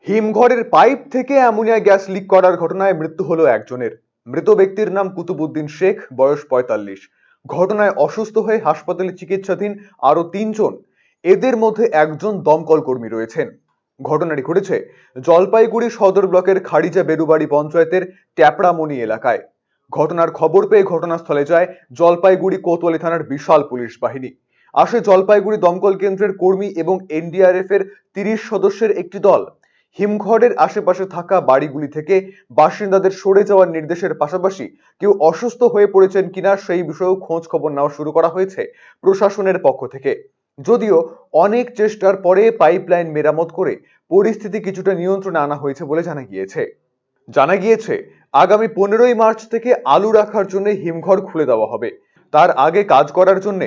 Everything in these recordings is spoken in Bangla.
হিমঘরের পাইপ থেকে অ্যামোনিয়া গ্যাস লিক করার ঘটনায় মৃত্যু হলো একজনের। মৃত ব্যক্তির নাম কুতুবুদ্দিন শেখ, বয়স ৪৫। ঘটনায় অসুস্থ হয়ে হাসপাতালে চিকিৎসাধীন আরো ৩ জন। এদের মধ্যে একজন দমকল কর্মী রয়েছেন। ঘটনাটি ঘটেছে জলপাইগুড়ি সদর ব্লকের খাড়িজা বেরুবাড়ি পঞ্চায়েতের ট্যাপড়ামণি এলাকায়। ঘটনার খবর পেয়ে ঘটনাস্থলে যায় জলপাইগুড়ি কোতোয়ালি থানার বিশাল পুলিশ বাহিনী। আসে জলপাইগুড়ি দমকল কেন্দ্রের কর্মী এবং এনডিআরএফ এর ৩০ সদস্যের একটি দল। হিমঘরের আশেপাশে থাকা বাড়িগুলি থেকে বাসিন্দাদের সরে যাওয়ার নির্দেশের পাশাপাশি কেউ অসুস্থ হয়ে পড়েছেন কিনা সেই বিষয়েও খোঁজ খবর নেওয়া শুরু করা হয়েছে প্রশাসনের পক্ষ থেকে। যদিও অনেক চেষ্টার পরে পাইপলাইন মেরামত করে পরিস্থিতি কিছুটা নিয়ন্ত্রণে আনা হয়েছে বলে জানা গিয়েছে আগামী 15ই মার্চ থেকে আলু রাখার জন্য হিমঘর খুলে দেওয়া হবে। তার আগে কাজ করার জন্য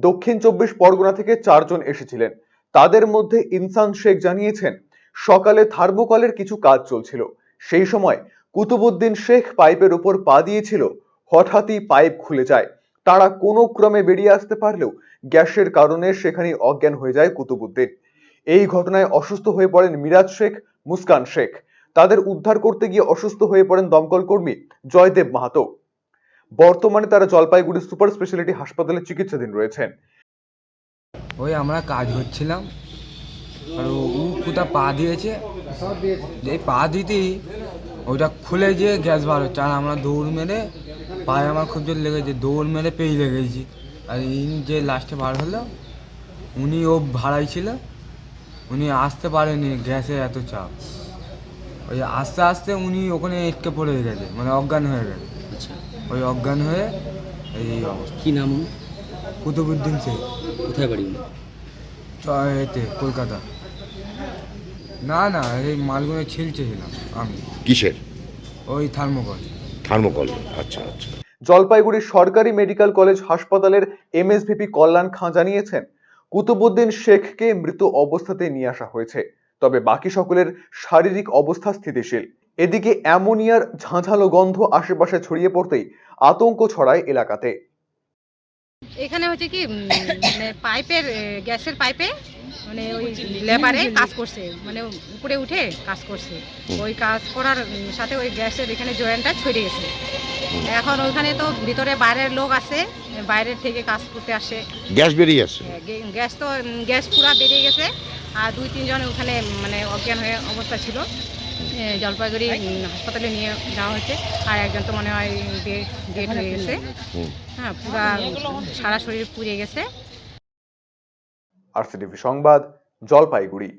দক্ষিণ 24 পরগনা থেকে 4 জন এসেছিলেন। তাদের মধ্যে ইনসান শেখ জানিয়েছেন সকালে থার্মোকলের কিছু কাজ চলছিল, সেই সময় কুতুবুদ্দিন শেখ পাইপের উপর পা দিয়েছিল। হঠাৎই পাইপ খুলে যায়। তারা কোনো ক্রমে বেরিয়ে আসতে পারলেও গ্যাসের কারণে সেখানে অজ্ঞান হয়ে যায় কুতুবুদ্দিন। এই ঘটনায় অসুস্থ হয়ে পড়েন মিরাজ শেখ, মুস্কান শেখ। তাদের উদ্ধার করতে গিয়ে অসুস্থ হয়ে পড়েন দমকল কর্মী জয়দেব মাহাতো। বর্তমানে তারা জলপাইগুড়ি সুপার স্পেশালিটি হাসপাতালে চিকিৎসাধীন রয়েছেন। ওই আমরা কাজ করছিলাম আর ও কোথাও পা দিয়েছে, এই পা দিতেই ওইটা খুলে গিয়ে গ্যাস বার হচ্ছে। আর আমরা দৌড় মেরে, পায়ে আমার খুব জোর লেগেছে, দৌড় মেরে পেয়ে লেগেছি। আর ইনি যে লাস্টে বার হলো, উনি ও ভাড়াই ছিল, উনি আসতে পারেনি, গ্যাসের এত চাপ। ওই আস্তে আস্তে উনি ওখানে এটকে পড়ে গেছে, মানে অজ্ঞান হয়ে গেছে। আচ্ছা, ওই অজ্ঞান হয়ে এই অবস্থা। কি নাম উনি? কুতুবুদ্দিন শেখ। কোথায় বাড়ি উনি? এতে কলকাতা। না না, এই মালগুলো ছিলছিলাম আমি। কিসের? ওই থার্মোকল। থার্মোকল। আচ্ছা আচ্ছা। জলপাইগুড়ি সরকারি মেডিকেল কলেজ হাসপাতালের এমএসভিপি কল্যাণ খাঁ জানিয়েছেন কুতুবুদ্দিন শেখকে মৃত অবস্থাতে নিয়ে আসা হয়েছে, তবে বাকি সকলের শারীরিক অবস্থা স্থিতিশীল। এদিকে অ্যামোনিয়ার ঝাঁঝালো গন্ধ আশেপাশে ছড়িয়ে পড়তেই আতঙ্ক ছড়ায় এলাকাতে। এখানে হচ্ছে কি মানে গ্যাসের পাইপে মানে ওই লেবারে কাজ করছে, মানে উপরে উঠে কাজ করছে। ওই কাজ করার সাথে ওই গ্যাসের এখানে জয়েন্টটা ছড়ে গেছে। এখন ওইখানে তো ভিতরে বাইরের লোক আছে, বাইরের থেকে কাজ করতে আসে। গ্যাস বেরিয়ে আসে? গ্যাস পুরো বেরিয়ে গেছে। আর 2-3 জন ওখানে মানে অজ্ঞান হয়ে অবস্থা ছিল, জলপাইগুড়ি হাসপাতালে নিয়ে যাওয়া হয়েছে। আর একজন তো মনে হয় ডেড হয়ে গেছে। হ্যাঁ, পুরা সারা শরীর পুড়ে গেছে। আরসিটিভি সংবাদ, জলপাইগুড়ি।